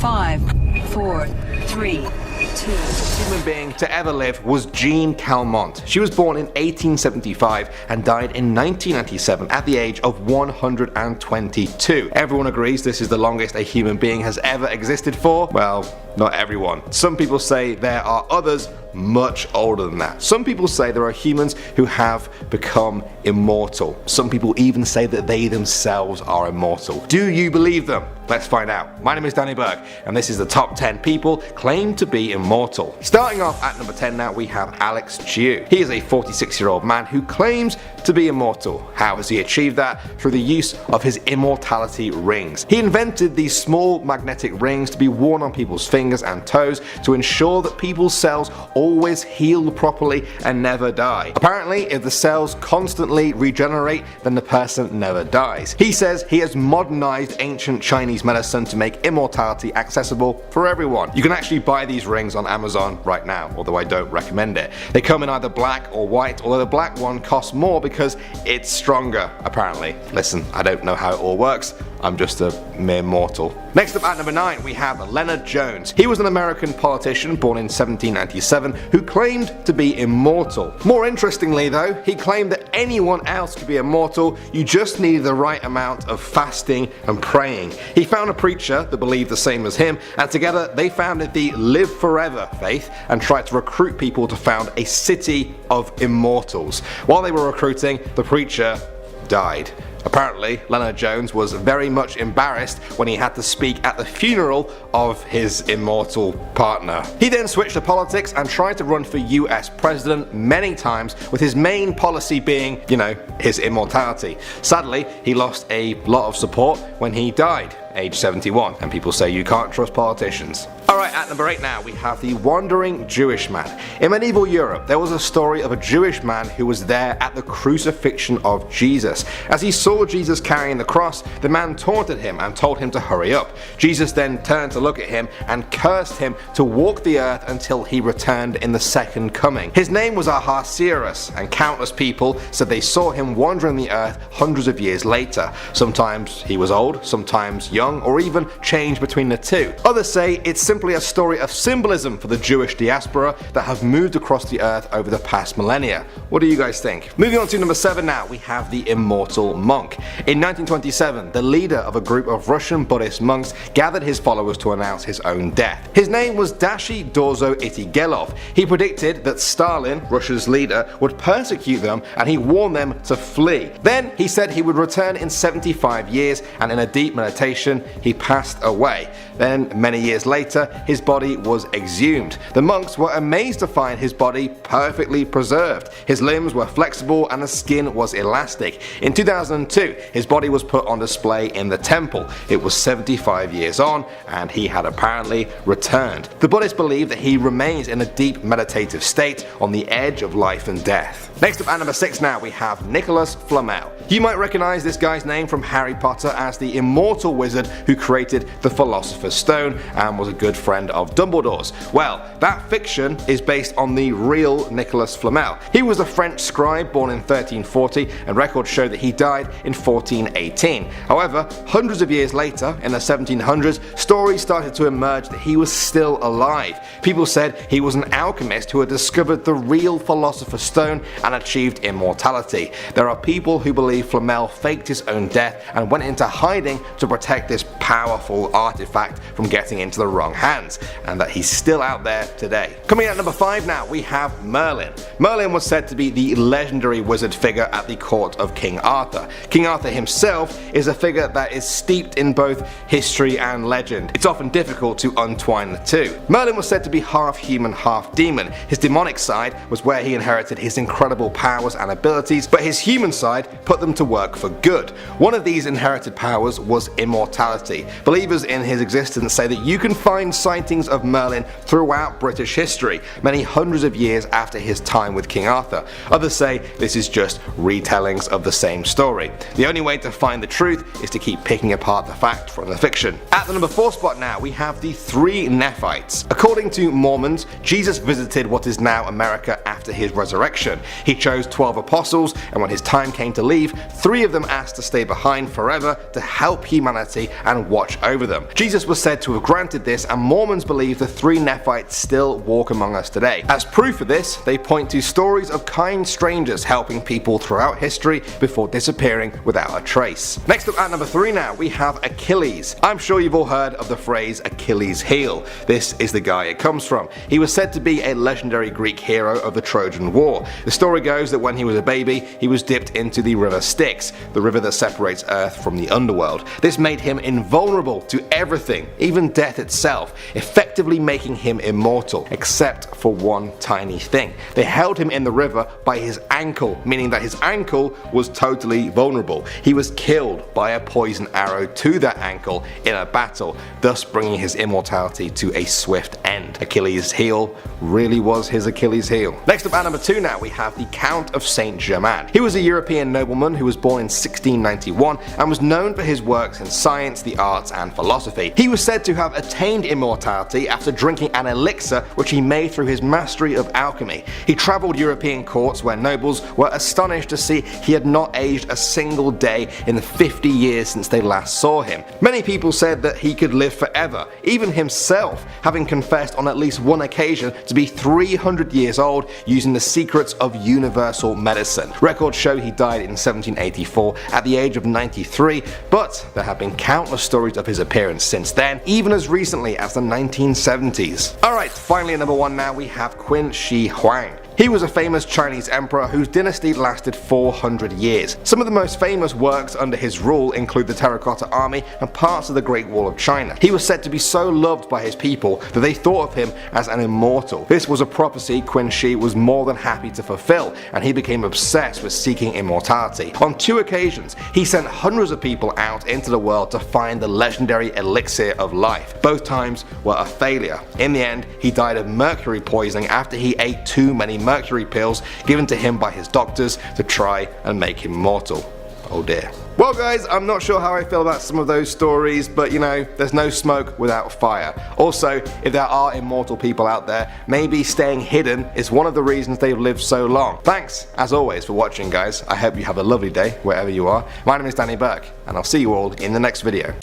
5, 4, 3, 2. Human being to ever live was Jean Calment. She was born in 1875 and died in 1997 at the age of 122. Everyone agrees this is the longest a human being has ever existed for. Well, not everyone. Some people say there are others much older than that. Some people say there are humans who have become immortal. Some people even say that they themselves are immortal. Do you believe them? Let's find out. My name is Danny Berg, and this is the top 10 people claimed to be immortal. Starting off at number 10 now, we have Alex Chiu. He is a 46-year-old man who claims to be immortal. How has he achieved that? Through the use of his immortality rings. He invented these small magnetic rings to be worn on people's fingers and toes to ensure that people's cells always heal properly and never die. Apparently, if the cells constantly regenerate, then the person never dies. He says he has modernized ancient Chinese medicine to make immortality accessible for everyone. You can actually buy these rings on Amazon right now, although I don't recommend it. They come in either black or white, although the black one costs more because it's stronger, apparently. Listen, I don't know how it all works. I'm just a mere mortal. Next up at number 9, we have Leonard Jones. He was an American politician born in 1797 who claimed to be immortal. More interestingly though, he claimed that anyone else could be immortal, you just needed the right amount of fasting and praying. He found a preacher that believed the same as him, and together they founded the Live Forever faith and tried to recruit people to found a city of immortals. While they were recruiting, the preacher died. Apparently, Leonard Jones was very much embarrassed when he had to speak at the funeral of his immortal partner. He then switched to politics and tried to run for US president many times, with his main policy being, his immortality. Sadly, he lost a lot of support when he died, age 71, and people say you can't trust politicians. Alright, at number 8 now, we have the Wandering Jewish Man. In medieval Europe, there was a story of a Jewish man who was there at the crucifixion of Jesus. As he saw Jesus carrying the cross, the man taunted him and told him to hurry up. Jesus then turned to look at him and cursed him to walk the earth until he returned in the second coming. His name was Ahasuerus, and countless people said they saw him wandering the earth hundreds of years later. Sometimes he was old, sometimes young, or even changed between the two. Others say it's simply a story of symbolism for the Jewish diaspora that have moved across the earth over the past millennia. What do you guys think? Moving on to number 7 now, we have the Immortal Monk. In 1927, the leader of a group of Russian Buddhist monks gathered his followers to announce his own death. His name was Dashi Dorzo Itigelov. He predicted that Stalin, Russia's leader, would persecute them, and he warned them to flee. Then he said he would return in 75 years, and in a deep meditation, he passed away. Then, many years later, his body was exhumed. The monks were amazed to find his body perfectly preserved. His limbs were flexible and the skin was elastic. In 2002, his body was put on display in the temple. It was 75 years on, and he had apparently returned. The Buddhists believe that he remains in a deep meditative state on the edge of life and death. Next up at number 6 now, we have Nicholas Flamel. You might recognize this guy's name from Harry Potter as the immortal wizard who created the Philosopher's Stone and was a good friend of Dumbledore's. Well, that fiction is based on the real Nicholas Flamel. He was a French scribe born in 1340, and records show that he died in 1418. However, hundreds of years later, in the 1700s, stories started to emerge that he was still alive. People said he was an alchemist who had discovered the real Philosopher's Stone and achieved immortality. There are people who believe Flamel faked his own death and went into hiding to protect this powerful artifact from getting into the wrong hands, and that he's still out there today. Coming in at number 5 now, we have Merlin. Merlin was said to be the legendary wizard figure at the court of King Arthur. King Arthur himself is a figure that is steeped in both history and legend. It's often difficult to untwine the two. Merlin was said to be half human, half demon. His demonic side was where he inherited his incredible powers and abilities, but his human side put them to work for good. One of these inherited powers was immortality. Believers in his existence say that you can find sightings of Merlin throughout British history, many hundreds of years after his time with King Arthur. Others say this is just retellings of the same story. The only way to find the truth is to keep picking apart the fact from the fiction. At the number 4 spot now, we have the 3 Nephites. According to Mormons, Jesus visited what is now America after his resurrection. He chose 12 apostles, and when his time came to leave, leave, 3 of them asked to stay behind forever to help humanity and watch over them. Jesus was said to have granted this, and Mormons believe the 3 Nephites still walk among us today. As proof of this, they point to stories of kind strangers helping people throughout history before disappearing without a trace. Next up at number 3 now, we have Achilles. I'm sure you've all heard of the phrase Achilles' heel. This is the guy it comes from. He was said to be a legendary Greek hero of the Trojan War. The story goes that when he was a baby, he was dipped into the river Styx, the river that separates Earth from the underworld. This made him invulnerable to everything, even death itself, effectively making him immortal, except for one tiny thing. They held him in the river by his ankle, meaning that his ankle was totally vulnerable. He was killed by a poison arrow to that ankle in a battle, thus bringing his immortality to a swift end. Achilles' heel really was his Achilles' heel. Next up at number 2 now, we have the Count of Saint Germain. He was a European nobleman who was born in 1691 and was known for his works in science, the arts and philosophy. He was said to have attained immortality after drinking an elixir which he made through his mastery of alchemy. He travelled European courts where nobles were astonished to see he had not aged a single day in the 50 years since they last saw him. Many people said that he could live forever, even himself having confessed on at least one occasion to be 300 years old using the secrets of universal medicine. Records show he died in 1784 at the age of 93, but there have been countless stories of his appearance since then, even as recently as the 1970s. Alright, finally at number 1 now, we have Qin Shi Huang. He was a famous Chinese emperor whose dynasty lasted 400 years. Some of the most famous works under his rule include the Terracotta Army and parts of the Great Wall of China. He was said to be so loved by his people that they thought of him as an immortal. This was a prophecy Qin Shi was more than happy to fulfill, and he became obsessed with seeking immortality. On 2 occasions, he sent hundreds of people out into the world to find the legendary elixir of life. Both times were a failure. In the end, he died of mercury poisoning after he ate too many mercury pills given to him by his doctors to try and make him mortal. Oh dear. Well guys, I'm not sure how I feel about some of those stories, but you know, there's no smoke without fire. Also, if there are immortal people out there, maybe staying hidden is one of the reasons they've lived so long. Thanks, as always, for watching guys. I hope you have a lovely day wherever you are. My name is Danny Burke, and I'll see you all in the next video.